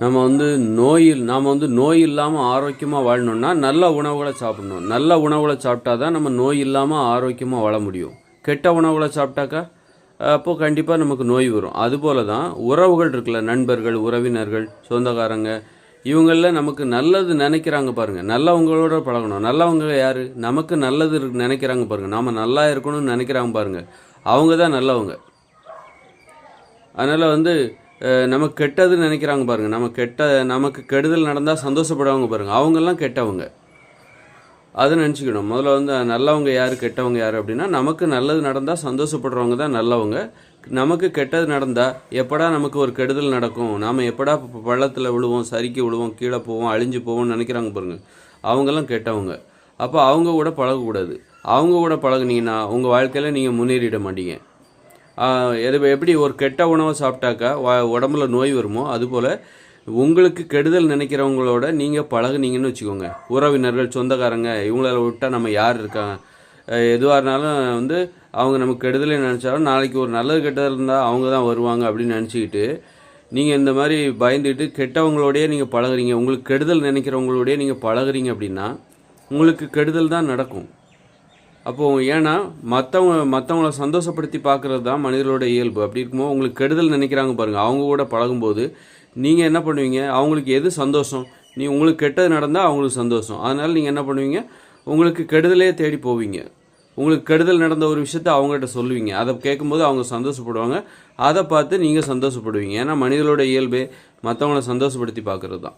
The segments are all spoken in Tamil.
நாம் வந்து நோய் இல்லாமல் ஆரோக்கியமாக வாழணும்னா நல்ல உணவுகளை சாப்பிடணும். நல்ல உணவுகளை சாப்பிட்டா தான் நம்ம நோய் இல்லாமல் ஆரோக்கியமாக வாழ முடியும். கெட்ட உணவுகளை சாப்பிட்டாக்கா அப்போது கண்டிப்பாக நமக்கு நோய் வரும். அதுபோல தான் உறவுகள் இருக்குல்ல, நண்பர்கள், உறவினர்கள், சொந்தக்காரங்க, இவங்களில் நமக்கு நல்லது நினைக்கிறாங்க பாருங்கள், நல்லவங்களோட பழகணும். நல்லவங்க யார்? நமக்கு நல்லது நினைக்கிறாங்க பாருங்கள், நாம் நல்லா இருக்கணும்னு நினைக்கிறாங்க பாருங்கள், அவங்க தான் நல்லவங்க. அதனால் வந்து நமக்கு கெட்டதுன்னு நினைக்கிறாங்க பாருங்கள், நமக்கு கெடுதல் நடந்தால் சந்தோஷப்படுவாங்க பாருங்கள், அவங்கெல்லாம் கெட்டவங்க. அதை நினச்சிக்கணும். முதல்ல வந்து நல்லவங்க யார், கெட்டவங்க யார் அப்படின்னா, நமக்கு நல்லது நடந்தால் சந்தோஷப்படுறவங்க தான் நல்லவங்க. நமக்கு கெட்டது நடந்தால் எப்படா நமக்கு ஒரு கெடுதல் நடக்கும், நாம் எப்படா பள்ளத்தில் விழுவோம், சரிக்கி விழுவோம், கீழே போவோம், அழிஞ்சு போவோம்னு நினைக்கிறாங்க பாருங்கள், அவங்கெல்லாம் கெட்டவங்க. அப்போ அவங்க கூட பழகக்கூடாது. அவங்க கூட பழகுனீங்கன்னா உங்கள் வாழ்க்கையில் நீங்கள் முன்னேறிட மாட்டீங்க. எப்படி ஒரு கெட்ட உணவை சாப்பிட்டாக்கா உடம்புல நோய் வருமோ, அதுபோல் உங்களுக்கு கெடுதல் நினைக்கிறவங்களோட நீங்கள் பழகுனீங்கன்னு வச்சுக்கோங்க. உறவினர்கள், சொந்தக்காரங்க, இவங்கள விட்டால் நம்ம யார் இருக்காங்க, எதுவாக இருந்தாலும் வந்து அவங்க நமக்கு கெடுதலை நினச்சாலும் நாளைக்கு ஒரு நல்லது கெட்டதில் இருந்தால் அவங்க தான் வருவாங்க அப்படின்னு நினச்சிக்கிட்டு நீங்கள் இந்த மாதிரி பயந்துக்கிட்டு கெட்டவங்களோடையே நீங்கள் பழகுறீங்க, உங்களுக்கு கெடுதல் நினைக்கிறவங்களோடையே நீங்கள் பழகுறீங்க அப்படின்னா உங்களுக்கு கெடுதல் தான் நடக்கும். அப்போது ஏன்னா மற்றவங்கள சந்தோஷப்படுத்தி பார்க்குறது தான் மனிதர்களோட இயல்பு. அப்படி இருக்கும்போது உங்களுக்கு கெடுதல் நினைக்கிறாங்க பாருங்கள், அவங்க கூட பழகும்போது நீங்கள் என்ன பண்ணுவீங்க, அவங்களுக்கு எது சந்தோஷம், உங்களுக்கு கெட்டது நடந்தால் அவங்களுக்கு சந்தோஷம், அதனால் நீங்கள் என்ன பண்ணுவீங்க, உங்களுக்கு கெடுதலே தேடி போவீங்க. உங்களுக்கு கெடுதல் நடந்த ஒரு விஷயத்த அவங்ககிட்ட சொல்லுவீங்க, அதை கேட்கும்போது அவங்க சந்தோஷப்படுவாங்க, அதை பார்த்து நீங்கள் சந்தோஷப்படுவீங்க. ஏன்னா மனிதர்களோட இயல்பே மற்றவங்கள சந்தோஷப்படுத்தி பார்க்குறது தான்.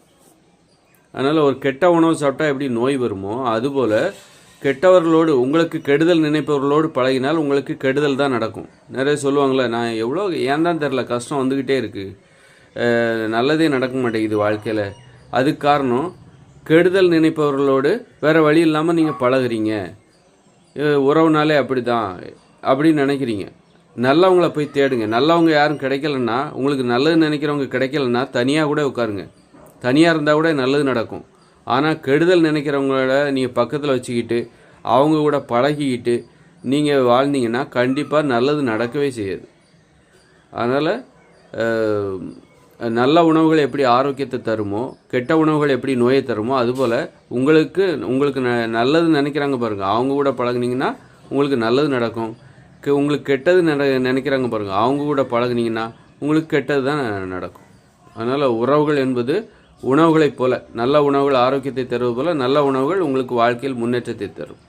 அதனால் ஒரு கெட்ட உணவு சாப்பிட்டா எப்படி நோய் வருமோ, அதுபோல் கெட்டவர்களோடு, உங்களுக்கு கெடுதல் நினைப்பவர்களோடு பழகினால் உங்களுக்கு கெடுதல் தான் நடக்கும். நிறைய சொல்லுவாங்களே, நான் எவ்வளோ ஏன் தான் தெரில, கஷ்டம் வந்துக்கிட்டே இருக்குது, நல்லதே நடக்க மாட்டேங்குது வாழ்க்கையில். அதுக்கு காரணம் கெடுதல் நினைப்பவர்களோடு வேறு வழி இல்லாமல் நீங்கள் பழகுறீங்க. உறவுனாலே அப்படி தான் அப்படின்னு நினைக்கிறீங்க. நல்லவங்கள போய் தேடுங்க. நல்லவங்க யாரும் கிடைக்கலன்னா, உங்களுக்கு நல்லது நினைக்கிறவங்க கிடைக்கலன்னா தனியாக கூட உட்காருங்க. தனியாக இருந்தால் கூட நல்லது நடக்கும். ஆனால் கெடுதல் நினைக்கிறவங்களோட நீங்கள் பக்கத்தில் வச்சுக்கிட்டு அவங்க கூட பழகிக்கிட்டு நீங்கள் வாழ்ந்தீங்கன்னா கண்டிப்பாக நல்லது நடக்கவே செய்யாது. அதனால் நல்ல உணவுகள் எப்படி ஆரோக்கியத்தை தருமோ, கெட்ட உணவுகள் எப்படி நோயை தருமோ, அதுபோல் உங்களுக்கு நல்லது நினைக்கிறாங்க பாருங்கள், அவங்க கூட பழகுனீங்கன்னா உங்களுக்கு நல்லது நடக்கும். உங்களுக்கு கெட்டது நினைக்கிறாங்க பாருங்கள், அவங்க கூட பழகுனீங்கன்னா உங்களுக்கு கெட்டது தான் நடக்கும். அதனால் உறவுகள் என்பது உணவுகளைப் போல, நல்ல உணவுகள் ஆரோக்கியத்தை தருவது போல் நல்ல உணவுகள் உங்களுக்கு வாழ்க்கையில் முன்னேற்றத்தை தரும்.